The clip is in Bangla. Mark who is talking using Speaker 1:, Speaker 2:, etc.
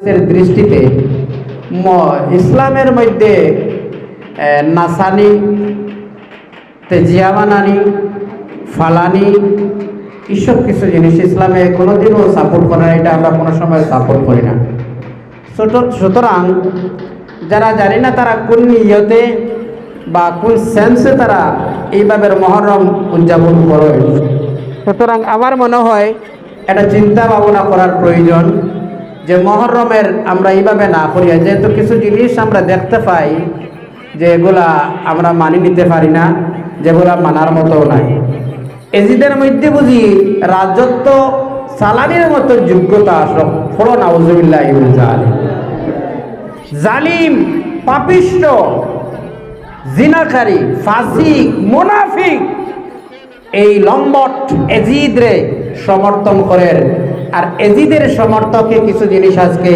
Speaker 1: দৃষ্টিতে ইসলামের মধ্যে নাসানি, তেজিয়া বানানি, ফালানি এইসব কিছু জিনিস ইসলামে কোনোদিনও সাপোর্ট করে না। এটা আমরা কোনো সময় সাপোর্ট করি না। সুতরাং যারা জানি না তারা কোন নিয়তে বা কোন সেন্সে তারা এইভাবে মহরম উদযাপন করে, সুতরাং আমার মনে হয় এটা চিন্তা ভাবনা করার প্রয়োজন যে মহরমের আমরা এইভাবে না করিয়া, যেহেতু কিছু জিনিস আমরা দেখতে পাই যে এগুলা আমরা মানি নিতে পারি না, যেগুলা মানার মতো নাই। এজিদের মধ্যে বুঝি রাজত্ব সালানির মতো যোগ্যতা আসল ফলো নাউজুবিল্লাহ জালিম, পাপিষ্ট, জিনাকারী, ফাসিক, মুনাফিক এই লম্বট এজিদরে সমর্থন করেন। আর এজিদের সমর্থকে কিছু জিনিস আজকে